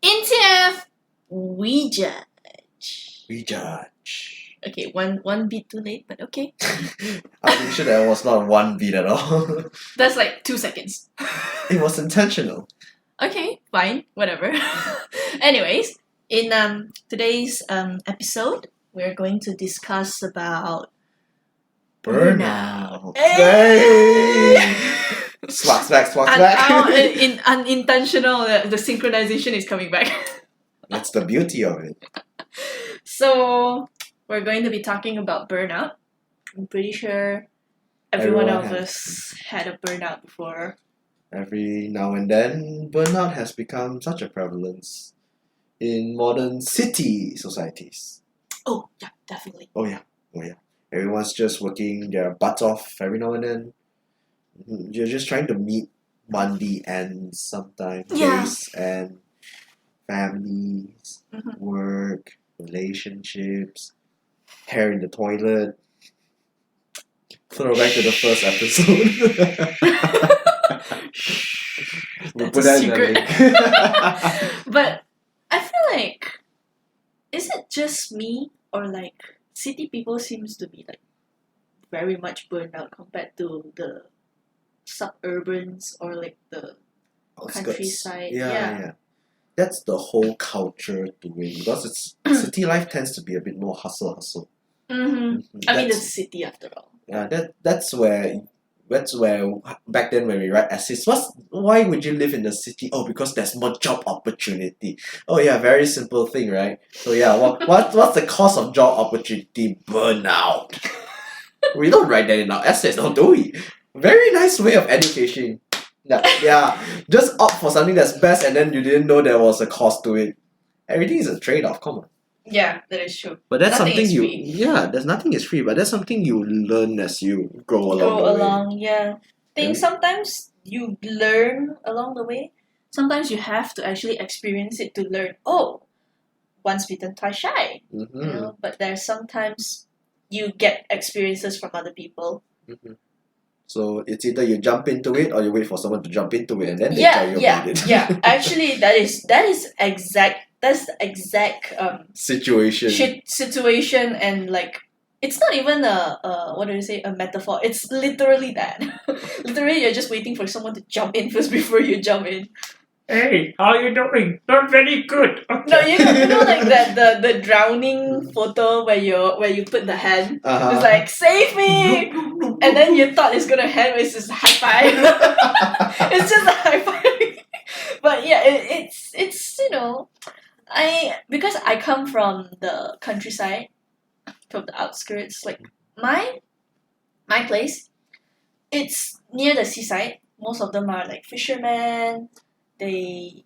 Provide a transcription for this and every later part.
NTF, we judge. We judge. Okay, one beat too late, but okay. I'm pretty sure there was not one beat at all. That's like 2 seconds. It was intentional. Okay, fine, whatever. Anyways, in today's episode, we're going to discuss about Burnout. Hey! Swag, swag, swag, swag. Unintentional, the synchronization is coming back. That's the beauty of it. So, we're going to be talking about burnout. I'm pretty sure every one of us had a burnout before. Every now and then, burnout has become such a prevalence in modern city societies. Oh, yeah, definitely. Oh yeah. Everyone's just working their butts off every now and then. You're just trying to meet monthly ends sometimes. Yeah. Days and families, work, relationships, hair in the toilet. Throw back to the first episode. We'll put that in the link. But I feel like, is it just me or like city people seems to be like very much burned out compared to the suburbans or like the countryside? Yeah. That's the whole culture to it because it's city life tends to be a bit more hustle. I mean, the city after all. Yeah, that's where back then when we write essays, why would you live in the city? Oh, because there's more job opportunity. Oh yeah, very simple thing, right? So yeah, what's the cause of job opportunity? Burnout. We don't write that in our essays, don't do we? Very nice way of education. Yeah, just opt for something that's best and then you didn't know there was a cost to it. Everything is a trade-off, come on. Yeah, that is true. But that's Nothing something is free. there's nothing is free, but that's something you learn as you grow along the way. Yeah. Sometimes you learn along the way. Sometimes you have to actually experience it to learn. Oh, once bitten, twice shy. You know, but there's sometimes you get experiences from other people. So it's either you jump into it or you wait for someone to jump into it and then they tell you about it. Yeah. Actually, that's the exact situation, and like it's not even a metaphor. It's literally that. Literally, you're just waiting for someone to jump in first before you jump in. Hey, how are you doing? Not very good. Okay. No, you know like that the drowning photo where you put the hand. It's like save me, and then you thought it's gonna hand, it's just a high five. It's just a high five. But yeah, it's because I come from the countryside, from the outskirts. Like my place, it's near the seaside. Most of them are like fishermen. They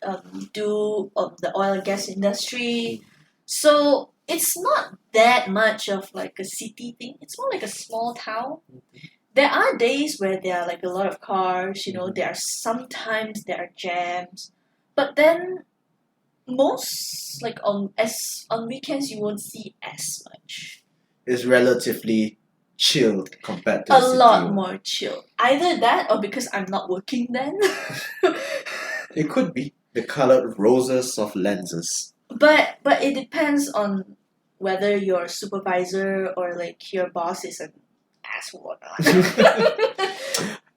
do the oil and gas industry, so it's not that much of like a city thing. It's more like a small town. There are days where there are like a lot of cars. Sometimes there are jams, but then most like on weekends you won't see as much. It's relatively chill compared to A the city. lot more chill. Either that or because I'm not working then. It could be the colored roses of lenses. But it depends on whether your supervisor or like your boss is an asshole or not.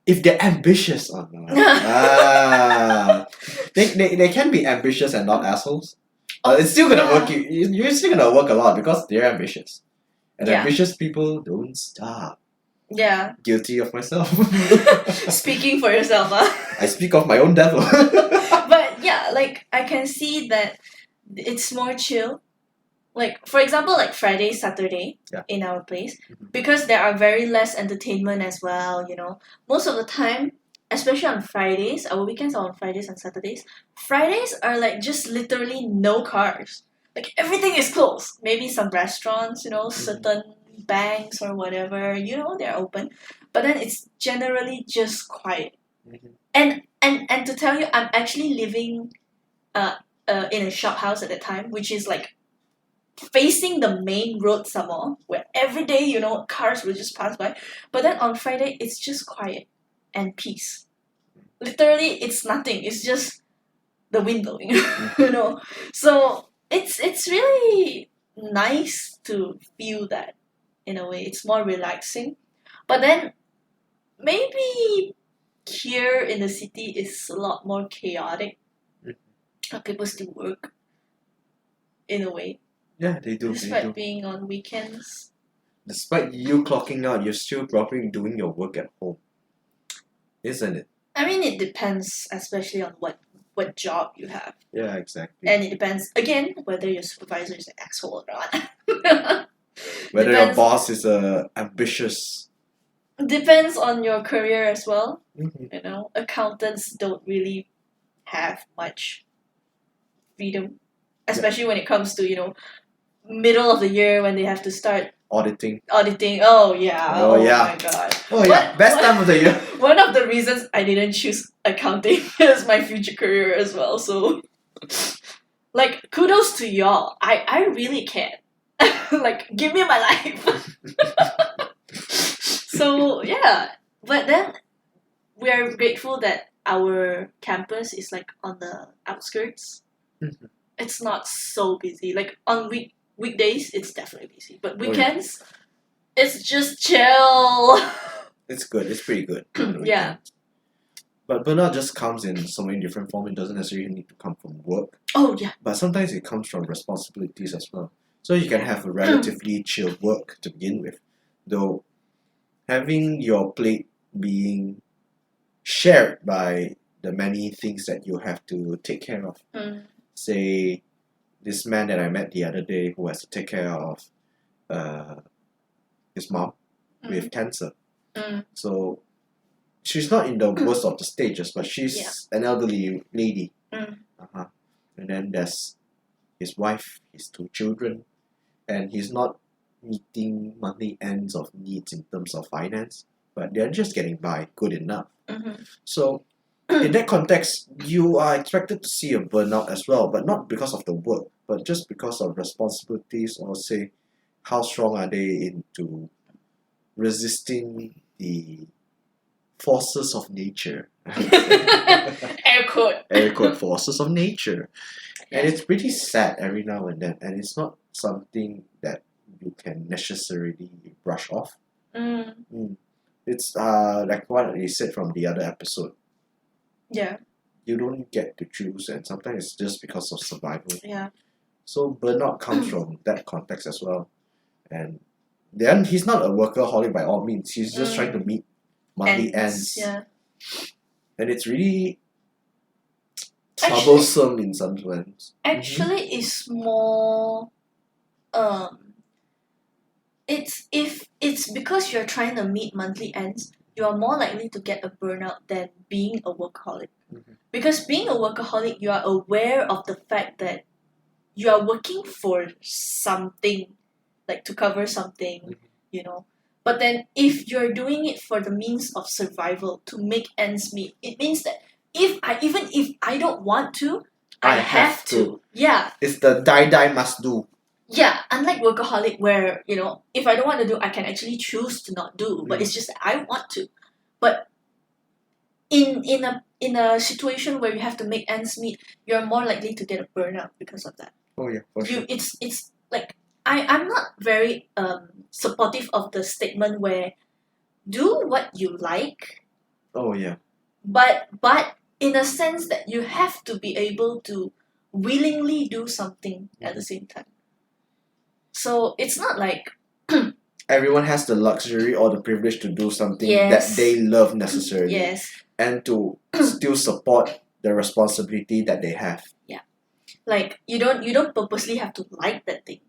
If they're ambitious or not. They can be ambitious and not assholes. It's still gonna work. You're still gonna work a lot because they're ambitious. And ambitious people don't stop. Yeah. Guilty of myself. Speaking for yourself, huh? I speak of my own devil. But yeah, like I can see that it's more chill. Like for example, like Friday, Saturday in our place, because there are very less entertainment as well. Most of the time, especially on Fridays, our weekends are on Fridays and Saturdays. Fridays are like just literally no cars. Like everything is closed. Maybe some restaurants, certain banks or whatever, they're open. But then it's generally just quiet. And to tell you, I'm actually living in a shop house at that time, which is like facing the main road some more, where every day, cars will just pass by. But then on Friday, it's just quiet and peace. Literally, it's nothing. It's just the wind blowing, you know. So it's really nice to feel that in a way. It's more relaxing. But then maybe here in the city is a lot more chaotic. People still work in a way, Yeah, they do. They despite do. being on weekends. Despite you clocking out, you're still probably doing your work at home, isn't it? I mean, it depends, especially on what job you have, Yeah, exactly. and it depends again whether your supervisor is an asshole or not. Whether your Depends. boss is ambitious. Depends on your career as well. Mhm. You know, accountants don't really have much freedom, especially when it comes to, you know, middle of the year when they have to start Auditing. auditing. Oh yeah. Oh, yeah. My god. Oh yeah, best time of the year. One of the reasons I didn't choose accounting as my future career as well. So, like, kudos to y'all. I really can. Like, give me my life. So yeah, but then we are grateful that our campus is like on the outskirts. Mhm. It's not so busy. Like on weekdays, it's definitely busy, but yeah. weekends, it's just chill. It's good. It's pretty good. on the Yeah. weekends. But burnout just comes in so many different forms. It doesn't necessarily need to come from work, Oh yeah. but sometimes it comes from responsibilities as well. So you can have a relatively chill work to begin with, though having your plate being shared by the many things that you have to take care of. Mm. Say, this man that I met the other day who has to take care of his mom with cancer. Mm. So she's not in the worst of the stages, but she's an elderly lady. Mm. And then there's his wife, his 2 children, and he's not meeting monthly ends of needs in terms of finance, but they're just getting by good enough. Mm-hmm. So in that context, you are expected to see a burnout as well, but not because of the work, but just because of responsibilities, or say how strong are they into resisting the forces of nature. Air quote. Air quote, forces of nature. And Yeah. it's pretty sad every now and then, and it's not something that you can necessarily brush off. Mm. It's like what you said from the other episode. Yeah. You don't get to choose, and sometimes it's just because of survival. Yeah. So burnout comes from that context as well. And then he's not a workaholic by all means. He's just trying to meet monthly ends. Yeah. And it's really Actually- troublesome in some sense. Actually, it's more. It's if it's because you're trying to meet monthly ends, you are more likely to get a burnout than being a workaholic. Mhm. Because being a workaholic, you are aware of the fact that you are working for something, like to cover something, you know. But then if you're doing it for the means of survival, to make ends meet, it means that even if I don't want to, I have to. Yeah. It's the die must do. Yeah, unlike workaholic where, you know, if I don't want to do, I can actually choose to not do, but it's just that I want to. But in a situation where you have to make ends meet, you're more likely to get a burnout because of that. Oh yeah, for sure. It's like I'm not very supportive of the statement where do what you like, Oh yeah. but in a sense that you have to be able to willingly do something at the same time. So it's not like Everyone has the luxury or the privilege to do something Yes. that they love necessarily, yes, and to still support the responsibility that they have. like you don't purposely have to like that thing,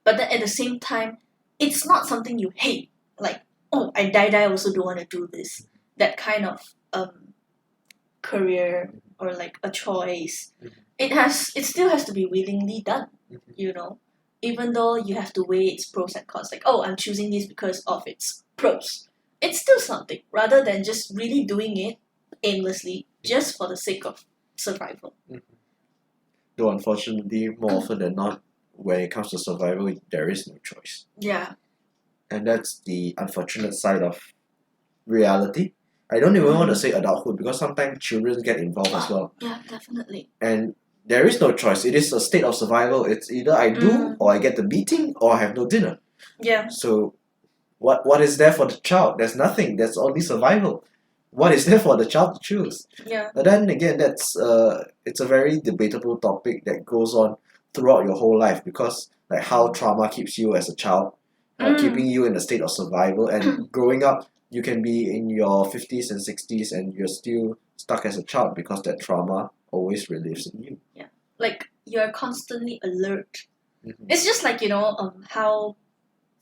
but then at the same time, it's not something you hate. Like, oh, I also don't want to do this. That kind of career or like a choice. It still has to be willingly done. You know, even though you have to weigh its pros and cons. Like, oh, I'm choosing this because of its pros. It's still something rather than just really doing it aimlessly just for the sake of survival. Though unfortunately, more often than not, when it comes to survival, there is no choice. Yeah. And that's the unfortunate side of reality. I don't even want to say adulthood because sometimes children get involved as well. Yeah, definitely. And there is no choice. It is a state of survival. It's either I do or I get the beating or I have no dinner. Yeah. So what is there for the child? There's nothing. There's only survival. What is there for the child to choose? Yeah. But then again, it's a very debatable topic that goes on throughout your whole life because like how trauma keeps you as a child, keeping you in a state of survival, and growing up, you can be in your 50s and 60s and you're still stuck as a child because that trauma always relives in you. Yeah. Like you're constantly alert. Mm-hmm. It's just like, how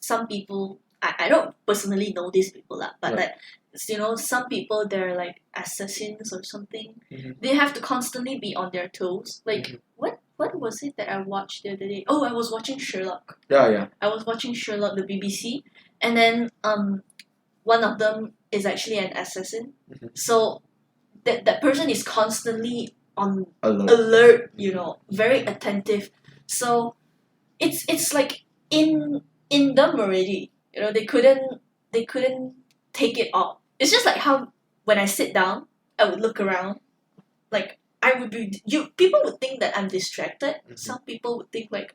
some people, I don't personally know these people, but Right. like, some people, they're like assassins or something. Mm-hmm. They have to constantly be on their toes. Like, what was it that I watched the other day? Oh, I was watching Sherlock. Yeah. I was watching Sherlock, the BBC, and then one of them is actually an assassin. Mm-hmm. So that person is constantly on Alert. very attentive. So it's like in them already. They couldn't take it off. It's just like how when I sit down, I would look around, like I would be people would think that I'm distracted. Mm-hmm. Some people would think like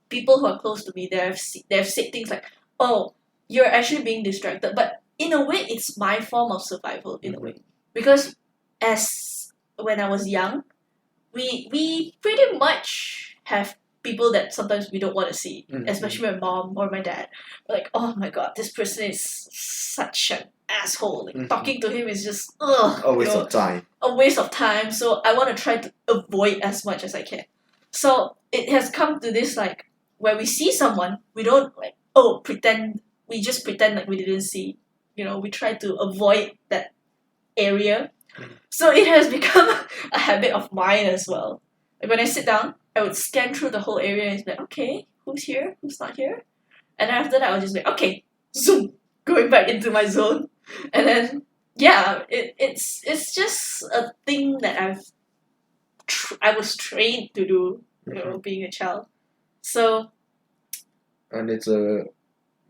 people who are close to me, they have said things like, "Oh, you're actually being distracted," but in a way, it's my form of survival in a way, because as when I was young, we pretty much have people that sometimes we don't want to see, especially my mom or my dad. We're like, oh my god, this person is such an asshole. Like, talking to him is just A waste of time. A waste of time. So I want to try to avoid as much as I can. So it has come to this like where we see someone, we don't like pretend. We just pretend like we didn't see. We try to avoid that area. So it has become a habit of mine as well. Like when I sit down, I would scan through the whole area and be like, okay, who's here? Who's not here? And then after that, I would just be like, okay, zoom, going back into my zone. And then, yeah, it's just a thing that I was trained to do, being a child. So. And it's a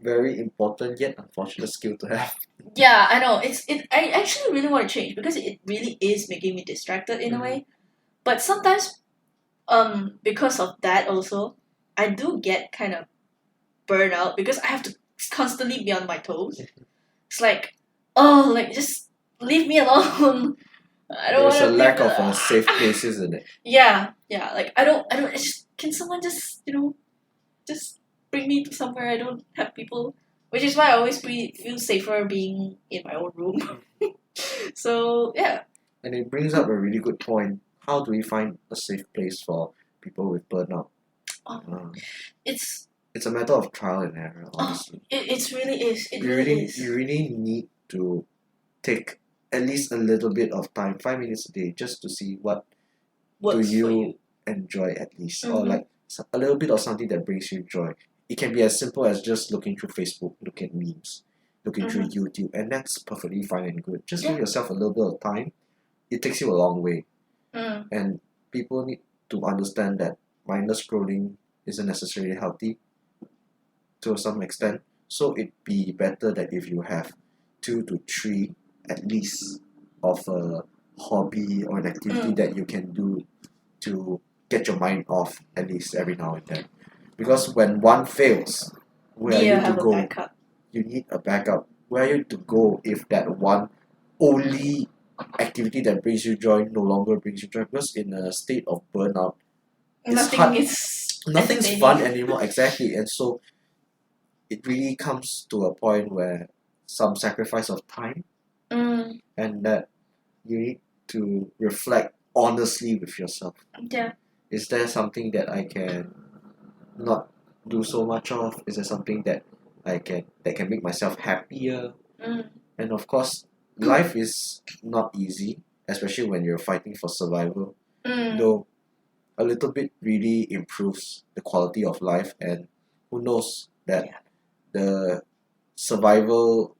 very important yet unfortunate skill to have. Yeah, I know. I actually really want to change because it really is making me distracted in a way. But sometimes, because of that also, I do get kind of burnout because I have to constantly be on my toes. It's like, just leave me alone. I don't want to. There's a lack of a safe place, isn't it? Yeah. Like I don't. Can someone just just bring me to somewhere I don't have people. Which is why I always feel safer being in my own room. So, yeah. And it brings up a really good point. How do we find a safe place for people with burnout? It's a matter of trial and error, honestly. It really is. You really need to take at least a little bit of time, 5 minutes a day, just to see what works do for you you. enjoy at least. Or like a little bit of something that brings you joy. It can be as simple as just looking through Facebook, looking at memes, looking through YouTube, and that's perfectly fine and good. Just give yourself a little bit of time. It takes you a long way. And people need to understand that mindless scrolling isn't necessarily healthy to some extent. So it'd be better that if you have 2 to 3 at least of a hobby or an activity that you can do to get your mind off at least every now and then. Because when one fails, where are you to go? You need a backup. Where are you to go if that one only activity that brings you joy no longer brings you joy? Because in a state of burnout, nothing's fun anymore. Exactly. And so it really comes to a point where some sacrifice of time and that you need to reflect honestly with yourself. Yeah. Is there something that I can not do so much of? Is there something that can make myself happier? And of course, life is not easy, especially when you're fighting for survival. Though a little bit really improves the quality of life, and who knows that the survival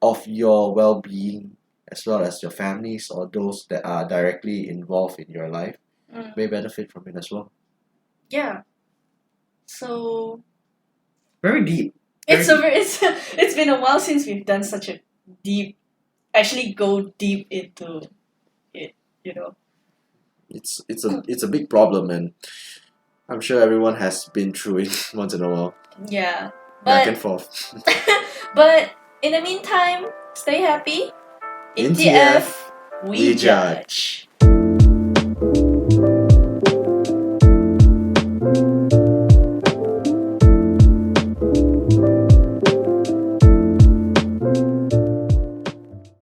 of your well-being as well as your families or those that are directly involved in your life may benefit from it as well. Yeah. So very deep. It's been a while since we've done such a deep actually go deep into it, you know. It's a big problem, and I'm sure everyone has been through it once in a while, Yeah. back and But forth. but in the meantime, stay happy. In In TF, we we judge.